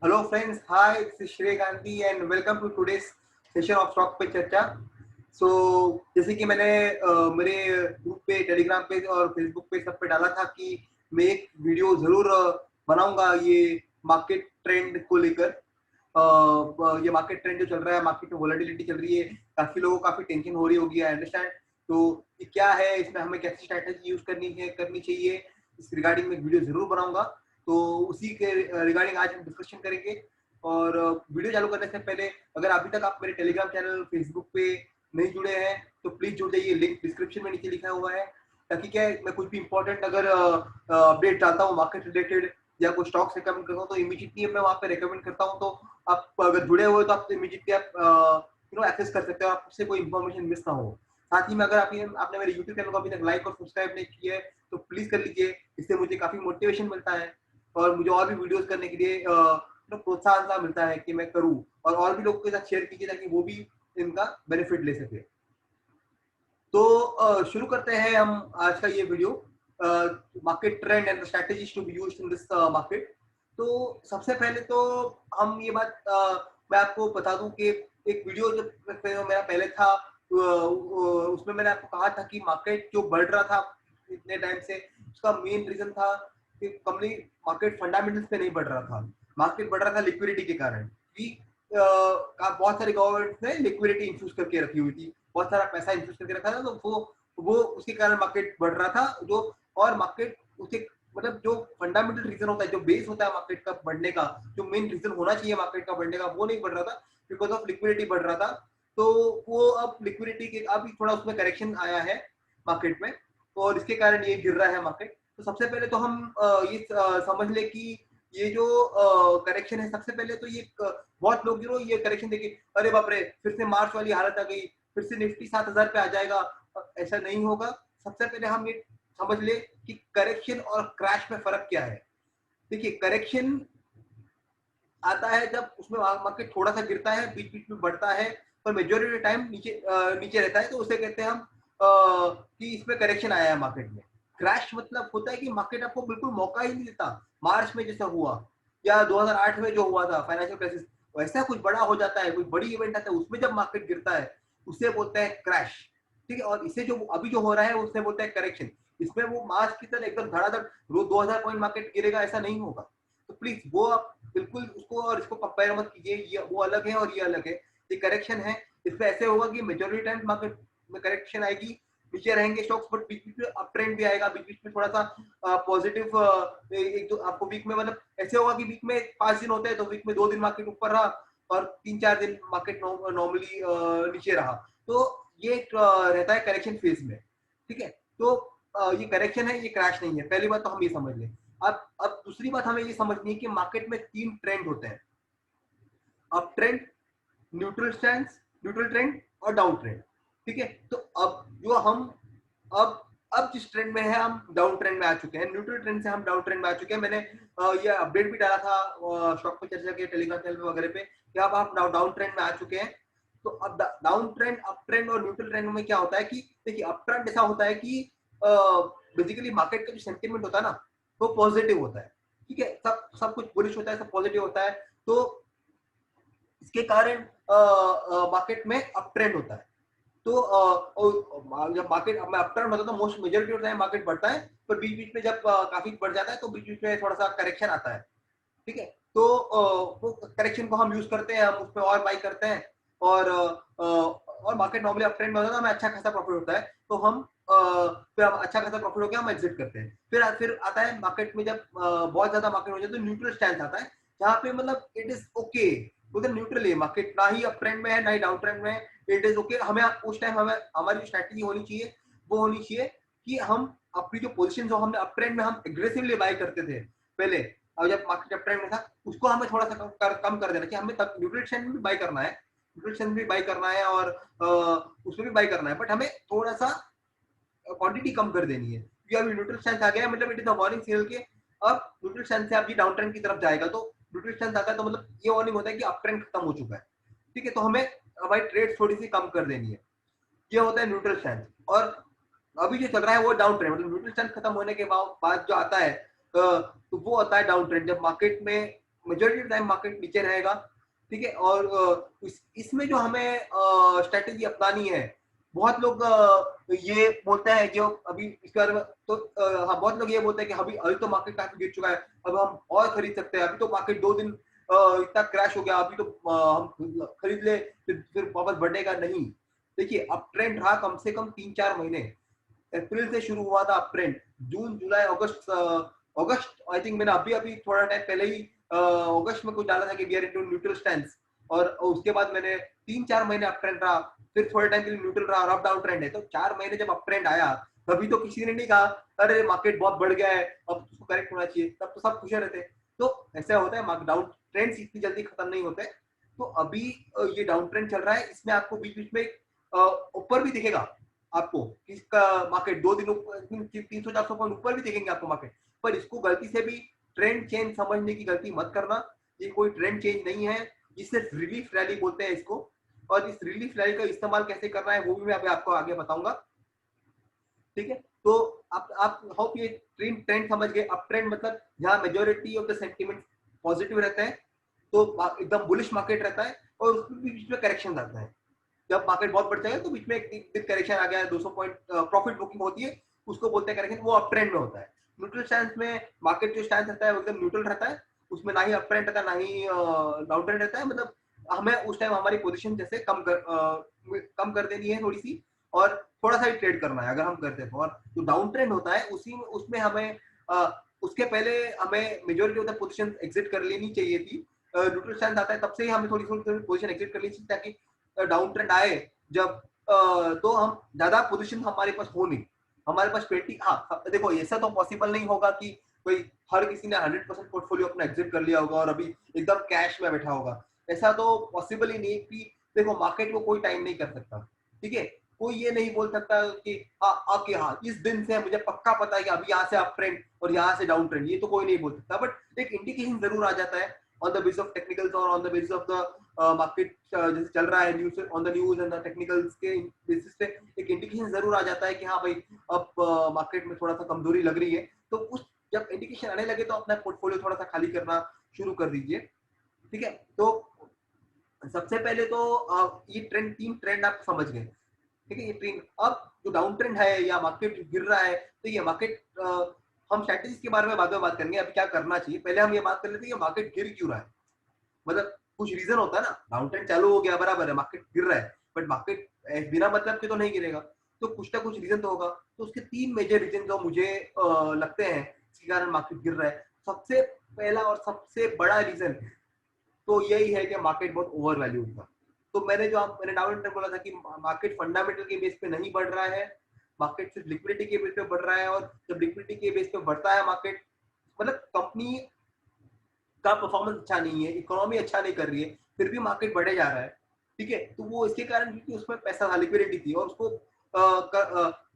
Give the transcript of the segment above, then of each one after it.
Hello friends, hi, this is Shrey Gandhi and welcome to today's session of stock पे चर्चा। जैसे कि मैंने मेरे ग्रुप पे, टेलीग्राम पे और फेसबुक पे सब पे डाला था कि मैं एक वीडियो जरूर बनाऊंगा ये मार्केट ट्रेंड को लेकर। ये मार्केट ट्रेंड जो चल रहा है, मार्केट में वोलेटिलिटी चल रही है, काफी लोगों को काफी टेंशन हो रही होगी, आई अंडरस्टैंड। तो ये क्या है, इसमें हमें कैसी स्ट्रैटेजी यूज करनी चाहिए, इस रिगार्डिंग में वीडियो जरूर बनाऊंगा। तो उसी के रिगार्डिंग आज हम डिस्कशन करेंगे। और वीडियो चालू करने से पहले अगर अभी तक आप मेरे टेलीग्राम चैनल, फेसबुक पे नहीं जुड़े हैं तो प्लीज जुड़ जाइए, लिंक डिस्क्रिप्शन में नीचे लिखा हुआ है। ताकि क्या है, मैं कुछ भी इंपॉर्टेंट अगर अपडेट डालता हूँ मार्केट रिलेटेड या कोई स्टॉक्स रिकमेंड करता हूँ तो इमीडिएटली मैं वहाँ पे रिकमेंड करता हूँ। तो आप अगर जुड़े हुए तो आप इमीडिएटली आप एक्सेस कर सकते हो, आपसे कोई इन्फॉर्मेशन मिस ना हो। साथ ही में अगर आपने मेरे यूट्यूब चैनल को अभी तक लाइक और सब्सक्राइब नहीं किया है तो प्लीज कर लीजिए, इससे मुझे काफी मोटिवेशन मिलता है और मुझे और भी वीडियोस करने के लिए प्रोत्साहन सा मिलता है कि मैं करूं। और भी लोगों के साथ शेयर कीजिए ताकि वो भी इनका बेनिफिट ले सके। तो शुरू करते हैं हम आज का ये video, market trend and strategies to be used in this market. तो सबसे पहले तो हम ये बात मैं आपको बता दूं कि एक वीडियो जो मेरा पहले था, उसमें मैंने आपको कहा था कि मार्केट जो बढ़ रहा था इतने टाइम से, उसका मेन रीजन था कि कंपनी मार्केट फंडामेंटल्स पे नहीं बढ़ रहा था, मार्केट बढ़ रहा था लिक्विडिटी के कारण। कि बहुत सारी गवर्नमेंट ने लिक्विडिटी इंफ्यूज करके रखी हुई थी, बहुत सारा पैसा इंफ्यूज करके रखा था, तो वो उसके कारण मार्केट बढ़ रहा था। जो और मार्केट उसके मतलब जो फंडामेंटल रीजन होता है, जो बेस होता है मार्केट का बढ़ने का, जो मेन रीजन होना चाहिए मार्केट का बढ़ने का, वो नहीं बढ़ रहा था बिकॉज ऑफ लिक्विडिटी बढ़ रहा था। तो वो अब लिक्विडिटी के अभी थोड़ा उसमें करेक्शन आया है मार्केट में, और इसके कारण ये गिर रहा है मार्केट। तो सबसे पहले तो हम ये समझ ले कि ये जो करेक्शन है, सबसे पहले तो ये बहुत लोग ये करेक्शन देखे अरे बाप रे फिर से मार्च वाली हालत आ गई, फिर से निफ्टी 7,000 पे आ जाएगा। ऐसा नहीं होगा। सबसे पहले हम ये समझ ले कि करेक्शन और क्रैश में फर्क क्या है। देखिए, करेक्शन आता है जब उसमें मार्केट थोड़ा सा गिरता है, बीच बीच में बढ़ता है, पर मेजोरिटी टाइम नीचे रहता है, तो उसे कहते हैं हम कि इसमें करेक्शन आया है मार्केट में। क्रैश मतलब होता है कि मार्केट आपको बिल्कुल मौका ही नहीं देता। मार्च में जैसा हुआ या 2008 में जो हुआ था फाइनेंशियल क्राइसिस, वैसा कुछ बड़ा हो जाता है, कोई बड़ी इवेंट आता है, उसमें जब मार्केट गिरता है उसे बोलते हैं क्रैश। ठीक है, और इसे जो अभी जो हो रहा है उसे बोलते हैं करेक्शन। इसमें वो मार्च की तरह एकदम धड़ाधड़ रोज 2000 पॉइंट मार्केट गिरेगा, ऐसा नहीं होगा। तो प्लीज वो आप बिल्कुल उसको और इसको कंपेयर मत कीजिए, ये वो अलग है और ये अलग है। ये करेक्शन है। इसमें ऐसे होगा कि मेजोरिटी टाइम मार्केट में करेक्शन आएगी, नीचे रहेंगे स्टॉक्स, बट बीच बीच में अप ट्रेंड भी आएगा, बीच बीच में थोड़ा सा पॉजिटिव एक दो आपको वीक में, मतलब ऐसे होगा कि वीक में 5 दिन होते हैं तो वीक में 2 दिन मार्केट ऊपर रहा और 3-4 दिन मार्केट नॉर्मली नीचे रहा। तो ये रहता है करेक्शन फेज में। ठीक है, तो ये करेक्शन है, ये क्रैश नहीं है। पहली बात तो हम ये समझ लें। अब दूसरी बात हमें ये समझनी है कि मार्केट में 3 ट्रेंड होते हैं: अप ट्रेंड, न्यूट्रल ट्रेंड और डाउन ट्रेंड। ठीक है, तो अब जो हम अब अब जिस ट्रेंड में है, हम डाउन ट्रेंड में आ चुके हैं, न्यूट्रल ट्रेंड से हम डाउन ट्रेंड में आ चुके हैं। मैंने ये अपडेट भी डाला था स्टॉक पे चर्चा के टेलीग्राम चैनल वगैरह पे कि अब आप डाउन ट्रेंड में आ चुके हैं। तो अब डाउन ट्रेंड, अप ट्रेंड और न्यूट्रल ट्रेंड में क्या होता है कि देखिए, अप ट्रेंड ऐसा होता है कि बेसिकली मार्केट का जो सेंटिमेंट होता है ना, वो पॉजिटिव होता है। ठीक है, सब सब कुछ बुलिश होता है, सब पॉजिटिव होता है। तो इसके कारण मार्केट में अप ट्रेंड होता है। तो जब मार्केट में अप ट्रेंड होता है तो most majority of time market बढ़ता है, पर बीच बीच में जब काफी बढ़ जाता है तो बीच बीच में थोड़ा सा करेक्शन आता है। ठीक है, तो वो करेक्शन को हम यूज करते हैं, हम उसमें और बाई करते हैं। और मार्केट नॉर्मली अप ट्रेंड में होता है तो हमें अच्छा खासा प्रॉफिट होता है, तो हम फिर हम अच्छा खासा प्रॉफिट हो गया, हम एग्जिट करते हैं। फिर आता है मार्केट में जब बहुत ज्यादा मार्केट हो जाए तो न्यूट्रल स्टैंड आता है, जहाँ पे मतलब इट इज ओके, उधर न्यूट्रल है मार्केट, ना ही अप ट्रेंड में है ना ही डाउन ट्रेंड में है, इट इज ओके। हमें उस टाइम हमें हमारी जो स्ट्रैटेजी होनी चाहिए वो होनी चाहिए कि हम अपनी जो पोजीशन जो हमने अप ट्रेंड में हम एग्रेसिवली बाय करते थे पहले, और जब मार्केट अप ट्रेंड में था उसको हमें थोड़ा सा कम कर देना चाहिए। हमें तब न्यूट्रल स्टैंड में भी बाय करना है, न्यूट्रल स्टैंड भी बाय करना है और उसमें भी बाय करना है, बट हमें थोड़ा सा क्वांटिटी कम कर देनी है क्योंकि अभी न्यूट्रल स्ट्रेंथ आ गया है, मतलब it is a warning signal के अब न्यूट्रल स्ट्रेंथ से अभी डाउन ट्रेंड की तरफ जाएगा। तो न्यूट्रल स्ट्रेंथ आता है तो मतलब ये वार्निंग होता है कि अप ट्रेंड खत्म हो चुका है। ठीक है, तो हमें हमारी ट्रेड थोड़ी सी कम कर देनी है, ये होता है न्यूट्रल स्ट्रेंथ। और अभी जो चल रहा है वो डाउन ट्रेंड, मतलब न्यूट्रल स्ट्रेंथ खत्म होने के बाद जो आता है तो वो आता है डाउन ट्रेंड, जब मार्केट में मेजोरिटी टाइम मार्केट नीचे रहेगा, ठीक है। और इसमें जो हमें स्ट्रेटेजी अपनानी है, बहुत लोग ये बोलते हैं जो अभी इसके बारे में, तो हाँ, बहुत लोग ये बोलते हैं कि अभी अभी तो मार्केट काफी गिर चुका है, अब हम और खरीद सकते हैं, अभी तो मार्केट 2 दिन इतना क्रैश हो गया, अभी तो हम खरीद ले, फिर वापस बढ़ेगा नहीं। देखिए, अप ट्रेंड रहा कम से कम 3-4 महीने। अप्रैल से शुरू हुआ था up trend, June July August, August I think मैंने अभी अभी थोड़ा टाइम पहले ही अगस्त में कुछ डाला था कि we are into neutral stand, और उसके बाद मैंने 3-4 महीने अप ट्रेंड रहा, फिर थोड़े टाइम के लिए न्यूट्रल रहा और अब डाउन ट्रेंड है। तो 4 महीने जब अप ट्रेंड आया, तभी तो किसी ने नहीं कहा अरे मार्केट बहुत बढ़ गया है, अब उसको करेक्ट होना चाहिए, तब तो सब खुश रहते। तो ऐसा होता है, डाउन ट्रेंड इतनी जल्दी खत्म नहीं होते। तो अभी ये डाउन ट्रेंड चल रहा है, इसमें आपको बीच बीच में ऊपर भी दिखेगा, आपको किसका मार्केट 2 दिन 300-400 पॉइंट ऊपर भी दिखेंगे आपको मार्केट, पर इसको गलती से भी ट्रेंड चेंज समझने की गलती मत करना। ये कोई ट्रेंड चेंज नहीं है, ये सिर्फ रिलीफ रैली बोलते हैं इसको, और इस रिलीफ रैली का इस्तेमाल कैसे करना है वो भी मैं अभी आपको आगे बताऊंगा, ठीक है। तो आप होप ये ट्रेंड ट्रेंड समझ गए। अप ट्रेंड मतलब जहाँ majority of the sentiment positive रहता है, तो एकदम बुलिश मार्केट रहता है, और उसमें बीच में करेक्शन आता है। जब मार्केट बहुत बढ़ जाएगा तो बीच में एक करेक्शन आ गया, 200 पॉइंट प्रॉफिट बुकिंग होती है, उसको बोलते हैं करेक्शन, वो अप ट्रेंड में होता है। न्यूट्रल स्टैंड में मार्केट जो स्टैंड रहता है वो एकदम न्यूट्रल रहता है, उसमें ना ही अप ट्रेंड रहता है ना ही डाउन ट्रेंड रहता है। मतलब हमें उस टाइम हमारी पोजीशन जैसे कम कर देनी है थोड़ी सी, और थोड़ा सा ही ट्रेड करना है अगर हम करते हैं तो। और जो डाउन ट्रेंड होता है उसी में उसमें हमें उसके पहले हमें majority of the position exit कर लेनी चाहिए थी। न्यूट्रल स्टैंड आता है तब से ही हमें थोड़ी थोड़ी पोजीशन एग्जिट कर लेनी चाहिए, ताकि डाउन ट्रेंड आए जब तो हम ज्यादा पोजीशन हमारे पास हो नहीं, हमारे पास 20, हाँ देखो ऐसा तो पॉसिबल नहीं होगा कि कोई हर किसी ने 100% पोर्टफोलियो अपना एग्जिट कर लिया होगा और अभी एकदम कैश में बैठा होगा, ऐसा तो पॉसिबल ही नहीं कि देखो मार्केट को कोई टाइम नहीं कर सकता, ठीक है। कोई ये नहीं बोल सकता कि हाँ इस दिन से मुझे पक्का पता है कि अभी यहाँ से अप ट्रेंड और यहाँ से डाउन ट्रेंड, ये तो कोई नहीं बोल सकता, बट एक इंडिकेशन जरूर आ जाता है on the basis of technicals और on the basis of the market जैसे चल रहा है, news on the news and the technicals के बेसिस पे एक इंडिकेशन जरूर आ जाता है कि हाँ भाई अब मार्केट में थोड़ा सा कमजोरी लग रही है। तो उस जब इंडिकेशन आने लगे तो अपना पोर्टफोलियो थोड़ा सा खाली करना शुरू कर दीजिए, ठीक है। तो सबसे पहले तो ये तीन ट्रेंड आप समझ गए, ठीक है। ये ट्रेंड, अब जो डाउन ट्रेंड है या मार्केट गिर रहा है, तो ये मार्केट हम स्ट्रैटेजी के बारे में बाद में बात करेंगे, अभी क्या करना चाहिए पहले हम ये बात कर लेते हैं कि मार्केट गिर क्यों रहा है। मतलब कुछ रीजन होता है ना, डाउन ट्रेंड चालू हो गया बराबर है, मार्केट गिर रहा है, बट मार्केट बिना मतलब के तो नहीं गिरेगा, तो कुछ ना कुछ रीजन तो होगा। तो उसके 3 मेजर रीजन जो मुझे लगते हैं इसके कारण मार्केट गिर रहा है। सबसे पहला और सबसे बड़ा रीजन तो यही है कि मार्केट बहुत ओवर वैल्यूड था। तो मैंने डाउन ट्रेंड बोला था कि मार्केट फंडामेंटल के बेस पे नहीं बढ़ रहा है, मार्केट सिर्फ लिक्विडिटी के बेस पे बढ़ रहा है, और जब लिक्विडिटी के बेस पे बढ़ता है मार्केट, मतलब कंपनी का परफॉर्मेंस अच्छा नहीं है, इकोनॉमी अच्छा नहीं कर रही है, फिर भी मार्केट बढ़े जा रहा है, ठीक है। तो वो इसके कारण क्योंकि उसमें पैसा था, लिक्विडिटी थी, और उसको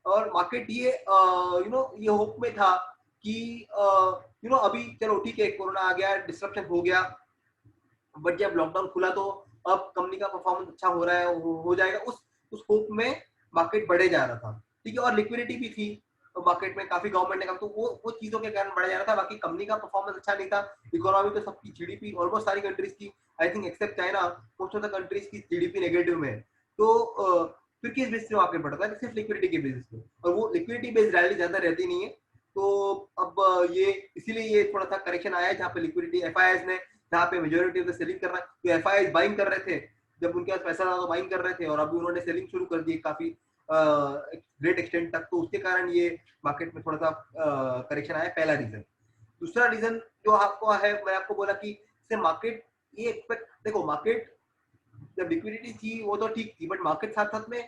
और मार्केट ये ये होप में था कि अभी चलो ठीक है कोरोना आ गया, डिस्ट्रप्शन हो गया, बट जब लॉकडाउन खुला तो अब कंपनी का परफॉर्मेंस अच्छा हो रहा है, हो जाएगा, उस होप में मार्केट बढ़े जा रहा था, ठीक है। और लिक्विडिटी भी थी तो मार्केट में काफी, गवर्नमेंट ने काम, तो वो चीजों के कारण बढ़ा जा रहा था। बाकी कंपनी का परफॉर्मेंस अच्छा नहीं था, इकोनॉमी तो सबकी जीडीपी ऑलमोस्ट सारी कंट्रीज की, I think accept China, most of the countries की जीडीपी नेगेटिव में है। तो फिर किस बेसिस पे मार्केट बढ़ता है, सिर्फ लिक्विडिटी के बेसिस पे, और वो लिक्विडिटी बेस्ड रैली ज्यादा रहती नहीं है। तो अब ये इसीलिए ये थोड़ा सा करेक्शन आया है जहाँ पे लिक्विडिटी एफआईआईज ने, जहाँ पे मेजोरिटी ऑफ द सेलिंग कर रहा है, तो एफआईआईज बाइंग कर रहे थे जब उनके पास पैसा था तो बाइंग कर रहे थे, और अभी उन्होंने सेलिंग शुरू कर दी काफी ग्रेट एक्सटेंट तक, तो उसके कारण ये मार्केट में थोड़ा सा करेक्शन आया, पहला रीजन। दूसरा रीजन जो आपको है, मैं आपको बोला कि से मार्केट ये एक्सपेक्ट, देखो मार्केट जब लिक्विडिटी थी वो तो ठीक थी, बट मार्केट साथ साथ में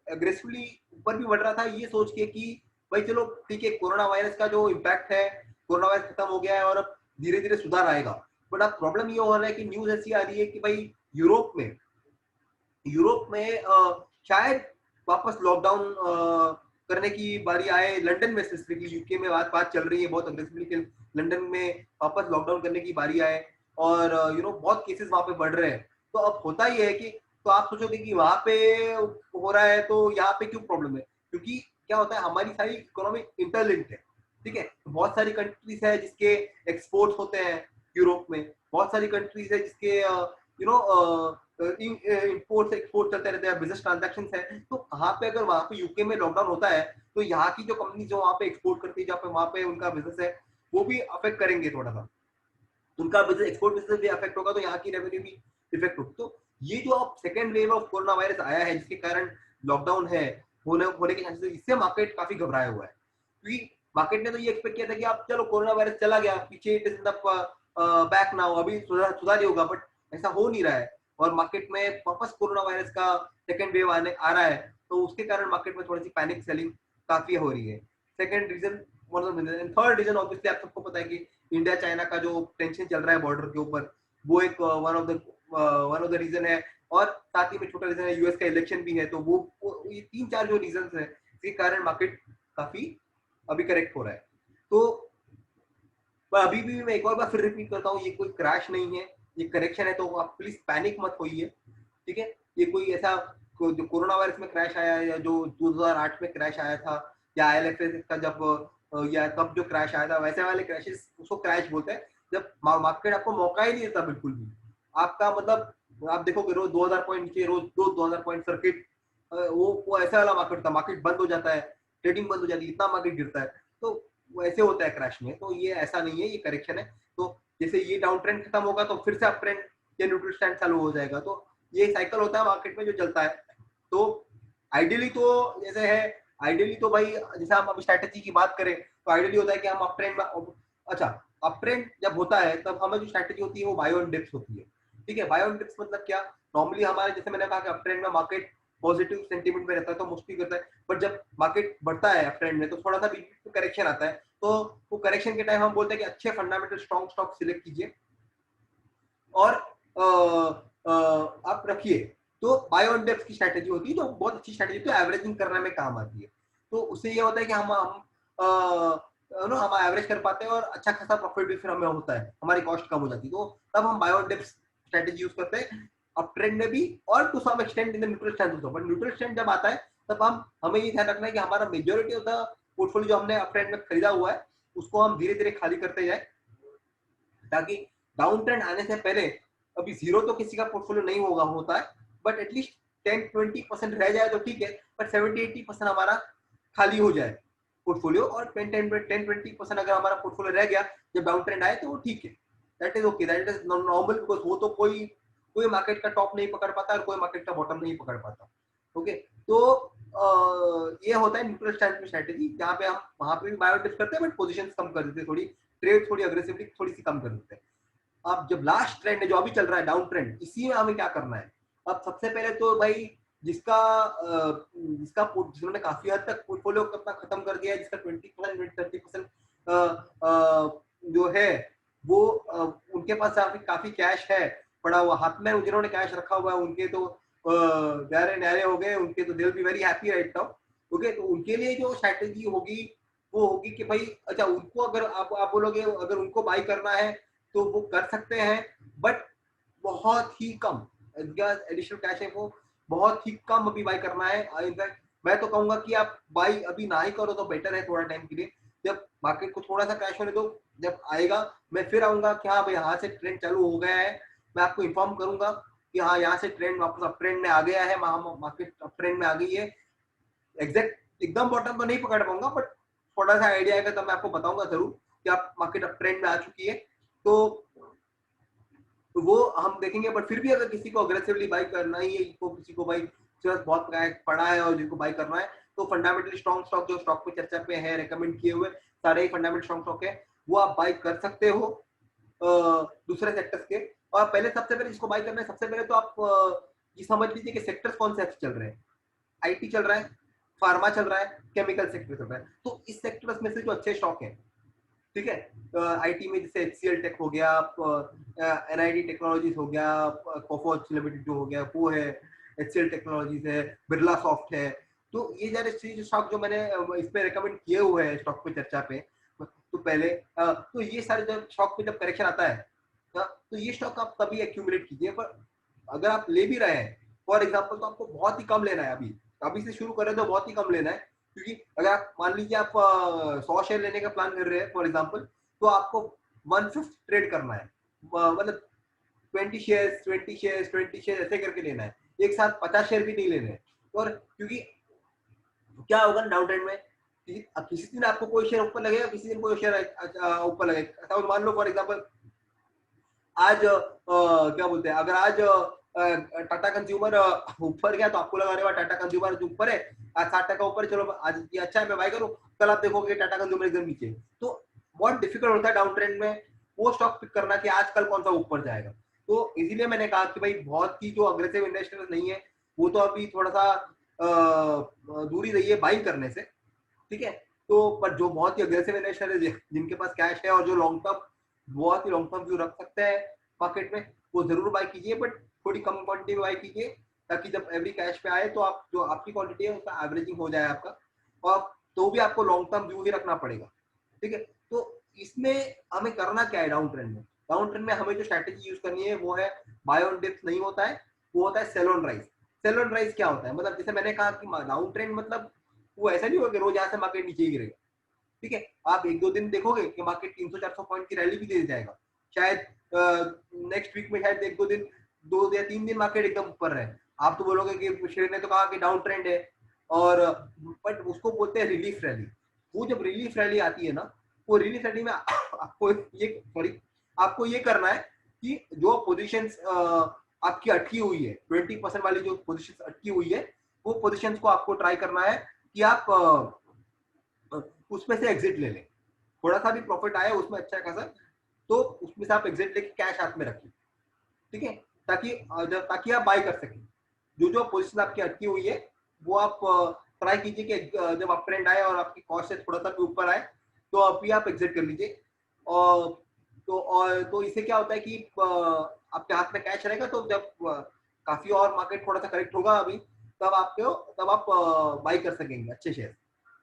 एग्रेसिवली ऊपर भी बढ़ रहा था, ये सोच के कि भाई चलो ठीक है कोरोना वायरस का जो इम्पैक्ट है, कोरोना वायरस खत्म हो गया है और अब धीरे धीरे सुधार आएगा। बट अब प्रॉब्लम ये हो रहा है कि न्यूज ऐसी आ रही है कि भाई यूरोप में शायद वापस लॉकडाउन करने की बारी आए, लंदन में स्पेसिफिकली, यूके में बात चल रही है बहुत अग्रेसिवली कि लंदन में वापस लॉकडाउन करने की बारी आए, और बहुत केसेस वहां पे बढ़ रहे हैं। तो अब होता ही है कि, तो आप सोचोगे कि वहां पे हो रहा है तो यहाँ पे क्यों प्रॉब्लम है, क्योंकि क्या होता है हमारी सारी इकोनॉमी इंटरलिंक्ड है, ठीक है। बहुत सारी कंट्रीज है जिसके एक्सपोर्ट्स होते हैं, यूरोप में बहुत सारी कंट्रीज है जिसके इंपोर्ट एक्सपोर्ट चलते रहते हैं, बिजनेस ट्रांजैक्शन है। तो कहाँ पे अगर वहाँ पे यूके में लॉकडाउन होता है तो यहाँ की जो कंपनी जो वहाँ पे एक्सपोर्ट करती है, जहाँ पे वहाँ पे उनका बिजनेस है, वो भी अफेक्ट करेंगे थोड़ा सा। उनका बिजनेस, एक्सपोर्ट बिजनेस भी अफेक्ट होगा, तो यहाँ की रेवेन्यू भी इफेक्ट होगी। तो ये जो अब second wave of corona virus आया है जिसके कारण लॉकडाउन है होने के चांसेस, इससे मार्केट काफी घबराया हुआ है। क्योंकि मार्केट ने तो ये एक्सपेक्ट किया था कि आप चलो कोरोना वायरस चला गया पीछे, इट इज बैक नाउ, अभी सुधार ही होगा, बट ऐसा हो नहीं रहा है। और मार्केट में वापस कोरोना वायरस का सेकेंड वेव आ रहा है, तो उसके कारण मार्केट में थोड़ी सी पैनिक सेलिंग काफी हो रही है। Second reason, third reason obviously आप सबको पता है कि इंडिया चाइना का जो टेंशन चल रहा है बॉर्डर के ऊपर, वो एक वन ऑफ द रीजन है। और साथ ही में छोटा रीजन है यूएस का इलेक्शन भी है। तो वो ये तीन चार जो रीजन है इसके कारण मार्केट काफी अभी करेक्ट हो रहा है। तो अभी भी मैं एक और बार फिर रिपीट करता हूँ, ये कोई क्रैश नहीं है, ये करेक्शन है। तो आप प्लीज पैनिक मत होइए, ठीक है। ये कोई ऐसा जो कोरोना वायरस में क्रैश आया या जो 2008 में क्रैश आया था, या आईएलएफएस का जब या तब जो क्रैश आया था, वैसे वाले क्रैशेस उसको क्रैश बोलते हैं, जब मार्केट आपको मौका ही नहीं देता बिल्कुल भी। आपका मतलब आप देखोगे रोज 2000 पॉइंट नीचे, रोज 2000 पॉइंट सर्किट, वो ऐसा वाला मार्केट था, मार्केट बंद हो जाता है, ट्रेडिंग बंद हो जाती है, इतना मार्केट गिरता है। तो वो ऐसे होता है क्रैश में। तो ये ऐसा नहीं है, ये करेक्शन है। तो जैसे ये डाउन ट्रेंड खत्म होगा तो फिर से अप ट्रेंड या न्यूट्रल स्टैंड चालू हो जाएगा। तो ये साइकिल होता है मार्केट में जो चलता है। तो आइडियली तो जैसे है, आइडियली तो भाई जैसे हम अभी स्ट्रैटेजी की बात करें तो आइडियली होता है कि हम अप ट्रेंड में, अच्छा अप ट्रेंड जब होता है तब हमें जो स्ट्रैटेजी होती है वो बाय ऑन डिप्स होती है, ठीक है। बाय ऑन डिप्स मतलब क्या, नॉर्मली हमारे जैसे मैंने कहा कि अप ट्रेंड में मार्केट पॉजिटिव सेंटीमेंट में रहता है तो मोस्टली करता है। बट जब मार्केट बढ़ता है अप ट्रेंड में तो थोड़ा सा बीच में करेक्शन आता है। तो वो करेक्शन के टाइम हम बोलते हैं कि अच्छे फंडामेंटल स्ट्रॉन्ग स्टॉक सिलेक्ट कीजिए और आप रखिए। तो बाय ऑन डिप्स की स्ट्रैटेजी होती है, तो बहुत अच्छी स्ट्रैटेजी, तो एवरेजिंग करने में काम आती है। तो उससे ये होता है कि हम एवरेज कर पाते हैं और अच्छा खासा प्रॉफिट भी फिर हमें होता है, हमारी कॉस्ट कम हो जाती है। तो तब हम buy on dips strategy use करते हैं अप ट्रेंड में भी, और to some extent in the neutral stand also. But neutral stand जब आता है तब हमें ये ध्यान रखना है कि हमारा मेजोरिटी ऑफ द पोर्टफोलियो जो हमने अप ट्रेंड में खरीदा हुआ है उसको हम धीरे धीरे खाली करते जाए, ताकि डाउन ट्रेंड आने से पहले, अभी जीरो तो किसी का पोर्टफोलियो नहीं होता है, बट एटलीस्ट 10-20% रह जाए तो ठीक है, बट 70-80% हमारा खाली हो जाए पोर्टफोलियो। और 10-20% अगर हमारा पोर्टफोलियो रह गया जब डाउन ट्रेंड आए तो वो ठीक है, that is okay, that is normal. Because वो तो कोई कोई मार्केट का टॉप नहीं पकड़ पाता और कोई मार्केट का बॉटम नहीं पकड़ पाता, ओके। तो ये होता है न्यूट्रल स्टैंड की स्ट्रेटेजी, जहाँ पे हम वहां पे भी बायो डिप्स करते हैं बट पोजीशंस कम कर देते हैं, थोड़ी ट्रेड थोड़ी अग्रेसिवली थोड़ी सी कम कर देते हैं। अब जब लास्ट ट्रेंड है जो अभी चल रहा है डाउन ट्रेंड, इसी में हमें क्या करना है। अब सबसे पहले तो भाई जिन्होंने काफी हद तक पोर्टफोलियो अपना खत्म कर दिया है, जिसका 20% 30% जो है वो उनके पास काफी कैश है पड़ा हुआ हाथ में, जिन्होंने कैश रखा हुआ है उनके तो प्यारे न्यारे हो गए, उनके तो दिल भी very happy right now, okay. तो उनके लिए जो स्ट्रैटेजी होगी वो होगी कि भाई अच्छा उनको अगर आप बोलोगे अगर उनको बाई करना है तो वो कर सकते हैं, बट बहुत ही कम एडिशनल कैश है वो बहुत ही कम अभी बाई करना है। इनफैक्ट मैं तो कहूंगा कि आप बाई अभी ना ही करो तो बेटर है थोड़ा टाइम के लिए, जब मार्केट को थोड़ा सा क्रैश होने दो, जब आएगा मैं फिर आऊंगा कि हाँ भाई यहाँ से ट्रेंड चालू हो गया है, मैं आपको इन्फॉर्म करूंगा कि हाँ यहाँ से ट्रेंड वापस अप ट्रेंड में आ गया है, मार्केट अप ट्रेंड में आ गई है। एग्जैक्ट एकदम बॉटम तो नहीं पकड़ पाऊंगा बट थोड़ा सा आइडिया आएगा तब मैं आपको बताऊंगा जरूर कि आप मार्केट अप ट्रेंड में आ चुकी है। तो वो हम देखेंगे, बट फिर भी अगर किसी को अग्रेसिवली बाई करना ही है, किसी को भाई बहुत पड़ा है और जिनको बाई करना है, तो फंडामेंटली स्ट्रॉन्ग स्टॉक जो स्टॉक पे चर्चा पे है रेकमेंड किए हुए सारे ही फंडामेंटल स्ट्रॉन्ग स्टॉक है, वो आप बाई कर सकते हो दूसरे सेक्टर्स के। और पहले सबसे पहले जिसको बाई करना है, सबसे पहले तो आप ये समझ लीजिए कि सेक्टर्स कौन से अच्छे चल रहे हैं। आईटी चल रहा है, फार्मा चल रहा है, केमिकल सेक्टर चल रहा है। तो इस सेक्टर्स में से जो अच्छे स्टॉक हैं, ठीक है, आईटी में जैसे HCL टेक हो गया, NIT टेक्नोलॉजीज हो गया, कोफोर्ज लिमिटेड जो हो गया वो है, HCL टेक्नोलॉजीज है, बिरला सॉफ्ट है। तो ये सारे स्टॉक जो मैंने इस पे रेकमेंड किए हुए हैं स्टॉक पे चर्चा पे, तो पहले तो ये सारे जब स्टॉक पे जब करेक्शन आता है तो ये स्टॉक आप तभी एक्यूमुलेट कीजिए। पर अगर आप ले भी रहे हैं फॉर एग्जाम्पल तो आपको बहुत ही कम लेना है, अभी अभी से शुरू करें तो बहुत ही कम लेना है। क्योंकि अगर आप मान लीजिए आप 100 शेयर लेने का प्लान कर रहे हैं फॉर एग्जांपल, तो आपको 1/5 ट्रेड करना है, मतलब 20 शेयर ऐसे करके लेना है, एक साथ 50 शेयर भी नहीं लेने हैं। और क्योंकि क्या होगा ना डाउन ट्रेंड में, किसी दिन आपको कोई शेयर ऊपर लगेगा, किसी दिन कोई शेयर ऊपर लगेगा। तो मान लो फॉर एग्जांपल आज क्या बोलते हैं, अगर आज टाटा कंज्यूमर ऊपर गया तो आपको लगा रहा है टाटा कंज्यूमर जो ऊपर है, आज 60 ऊपर है, चलो आज ये अच्छा है मैं बाय करूं। कल आप देखोगे टाटा कंज्यूमर एकदम नीचे। तो बहुत डिफिकल्ट होता है डाउन ट्रेंड में वो स्टॉक पिक करना कि आज कल कौन सा ऊपर जाएगा। तो इसीलिए मैंने कहा कि भाई बहुत ही जो अग्रेसिव इन्वेस्टर्स नहीं है वो तो अभी थोड़ा सा दूरी रहिए बाइंग करने से, ठीक है। तो पर जो बहुत ही अग्रेसिव इन्वेस्टर है जिनके पास कैश है और जो लॉन्ग टर्म बहुत ही लॉन्ग टर्म व्यू रख सकते हैं मार्केट में, वो जरूर बाय कीजिए, बट थोड़ी कम क्वांटिटी में बाय कीजिए, ताकि जब एवरी कैश पे आए तो आप जो आपकी क्वांटिटी है उसका एवरेजिंग हो जाए आपका, और तो भी आपको लॉन्ग टर्म व्यू ही रखना पड़ेगा, ठीक है। तो इसमें हमें करना क्या है डाउन ट्रेंड में, डाउन ट्रेंड में हमें जो स्ट्रैटेजी यूज करनी है वो है बाय ऑन डिप्स नहीं होता है, वो होता है sell on rise. Sell on rise क्या होता है, मतलब जैसे मैंने कहा कि डाउन ट्रेंड मतलब वो ऐसा नहीं होगा कि रोज यहाँ से मार्केट नीचे ही गिरेगा, ठीक है। आप एक दो दिन देखोगे कि मार्केट 300-400 पॉइंट की रैली भी दे जाएगा, शायद नेक्स्ट वीक में शायद एक दो दिन, 2 या 3 दिन मार्केट एकदम ऊपर रहे। आप तो बोलोगे कि शेर ने तो कहा कि डाउन ट्रेंड है, और बट उसको बोलते हैं रिलीफ रैली। वो जब रिलीफ रैली आती है ना, वो रिलीफ रैली में आपको ये सॉरी आपको ये करना है कि जो पोजीशंस आपकी अटकी हुई है 20% वाली जो पोजीशंस अटकी हुई है, वो पोजीशंस को आपको ट्राई करना है कि आप उसमें से एग्जिट ले लें। थोड़ा सा भी प्रॉफिट आया उसमें अच्छा खासा, तो उसमें से आप एग्जिट लेके कैश हाथ में रखिए, ठीक है, ताकि आप बाय कर सकें। जो जो पोजीशन आपकी अटकी हुई है वो आप ट्राई कीजिए कि जब अप ट्रेंड आए और आपकी कॉस्ट से थोड़ा सा भी ऊपर आए तो अभी आप एग्जिट कर लीजिए। और तो इससे क्या होता है कि आपके हाथ में कैश रहेगा, तो जब काफी और मार्केट थोड़ा सा करेक्ट होगा अभी, तब आप बाई कर सकेंगे अच्छे शेयर,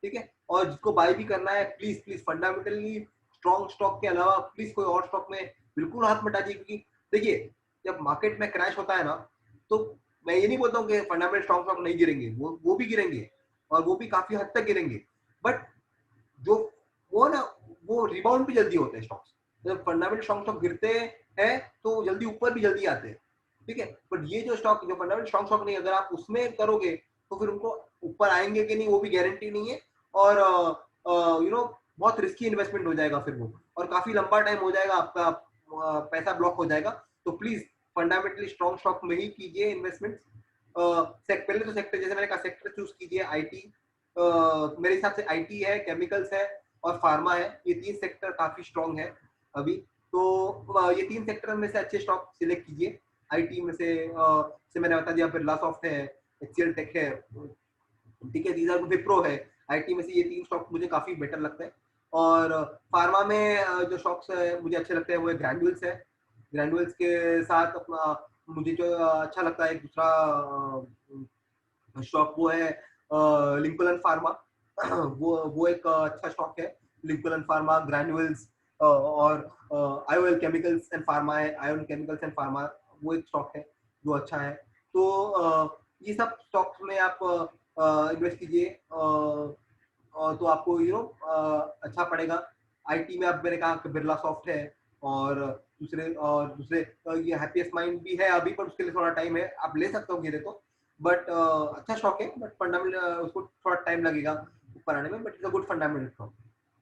ठीक है। और जिसको बाय भी करना है please please fundamentally strong stock के अलावा प्लीज कोई और स्टॉक में बिल्कुल हाथ मत डालिए, क्योंकि देखिए जब मार्केट में क्रैश होता है ना, तो मैं ये नहीं बोलता हूँ कि फंडामेंटल स्ट्रॉन्ग स्टॉक नहीं गिरेंगे, वो भी गिरेंगे, और वो भी काफी हद तक गिरेंगे, बट जो वो ना वो रिबाउंड भी जल्दी होते हैं स्टॉक्स। जब फंडामेंटल स्ट्रॉन्ग स्टॉक गिरते हैं तो जल्दी ऊपर भी जल्दी आते हैं, ठीक है। बट ये जो स्टॉक जो फंडामेंटल स्ट्रॉन्ग स्टॉक नहीं, अगर आप उसमें करोगे तो फिर उनको ऊपर आएंगे कि नहीं वो भी गारंटी नहीं है, और बहुत रिस्की इन्वेस्टमेंट हो जाएगा फिर वो, और काफी लंबा टाइम हो जाएगा आपका, पैसा ब्लॉक हो जाएगा। तो प्लीज फंडामेंटली स्ट्रॉन्ग स्टॉक में ही कीजिए इन्वेस्टमेंट। पहले तो सेक्टर जैसे मैंने कहा सेक्टर चूज कीजिए आईटी, मेरे हिसाब से आईटी है, केमिकल्स है और फार्मा है, ये 3 सेक्टर काफी स्ट्रॉन्ग है अभी। तो ये 3 सेक्टर में से अच्छे स्टॉक सिलेक्ट कीजिए। आईटी में से मैंने बता दिया, बिरला सॉफ्ट है, एचसीएल टेक है, ठीक है, दीजर विप्रो है। आईटी में से ये 3 स्टॉक मुझे काफी बेटर लगता है। और फार्मा में जो स्टॉक्स मुझे अच्छे लगते हैं वो है ग्रैन्युअल्स है। ग्रैन्युअल्स के साथ अपना मुझे जो अच्छा लगता है एक दूसरा स्टॉक वो है लिंकलन फार्मा। वो एक अच्छा स्टॉक है, लिंकलन फार्मा, ग्रैन्युअल्स और आयोएल केमिकल्स एंड फार्मा है, आयोन केमिकल्स एंड फार्मा, वो एक स्टॉक है जो अच्छा है। तो ये सब स्टॉक्स में आप इन्वेस्ट कीजिए, तो आपको अच्छा पड़ेगा। आईटी में अब मैंने कहा कि बिरला सॉफ्ट है, और दूसरे ये हैप्पीएस्ट माइंड भी है अभी, पर उसके लिए थोड़ा टाइम है, आप ले सकते हो गिरे तो, बट अच्छा स्टॉक है, बट फंडामेंटल उसको थोड़ा टाइम लगेगा ऊपर आने में, but it's a good fundamental stock.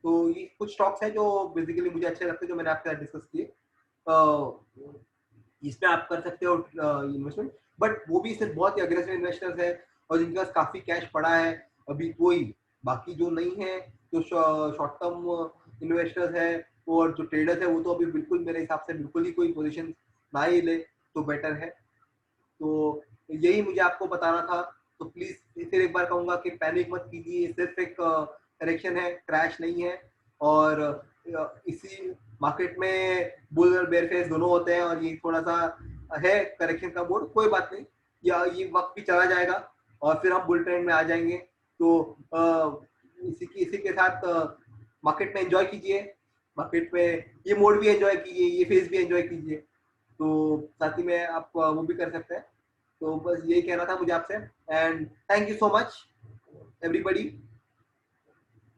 तो ये कुछ स्टॉक्स हैं जो बेसिकली मुझे अच्छे लगते हैं, जो मैंने आपके साथ डिस्कस किए। इसमें आप कर सकते हो इन्वेस्टमेंट, बट वो भी सिर्फ बहुत ही अग्रेसिव इन्वेस्टर्स है और जिनके पास काफी कैश पड़ा है अभी कोई, बाकी जो नहीं है, जो शॉर्ट टर्म इन्वेस्टर्स है और जो ट्रेडर्स है, वो तो अभी बिल्कुल मेरे हिसाब से बिल्कुल ही कोई पोजीशन ना ही ले तो बेटर है। तो यही मुझे आपको बताना था। तो प्लीज फिर एक बार कहूंगा कि पैनिक मत कीजिए, सिर्फ एक करेक्शन है, क्रैश नहीं है। और इसी मार्केट में बुल और बेयर फेस दोनों होते हैं, और ये थोड़ा सा है करेक्शन का मोड, कोई बात नहीं, या ये वक्त भी चला जाएगा और फिर हम बुल ट्रेंड में आ जाएंगे। तो इसी के साथ मार्केट में एंजॉय कीजिए, मार्केट में ये मोड भी एंजॉय कीजिए, ये फेज भी एंजॉय कीजिए, तो साथ ही में आप वो भी कर सकते हैं। तो बस यही कहना था मुझे आपसे, and thank you so much everybody,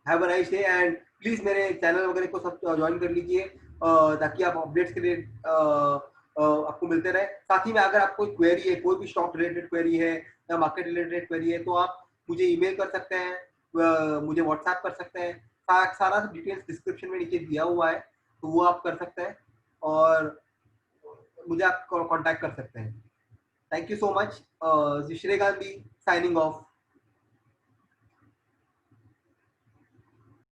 have a nice day, and please मेरे चैनल वगैरह को सब ज्वाइन कर लीजिए, ताकि आप अपडेट्स के लिए आपको मिलते रहे। साथ ही में अगर आपको कोई क्वेरी है, कोई भी स्टॉक रिलेटेड क्वेरी है या मार्केट रिलेटेड क्वेरी है, तो आप मुझे ईमेल कर सकते हैं, मुझे व्हाट्सएप कर सकते हैं। सारा डिटेल्स डिस्क्रिप्शन में नीचे दिया हुआ है, तो वो आप कर सकते हैं और मुझे आप कांटेक्ट कर सकते हैं। Thank you so much. Shri Gandhi signing off.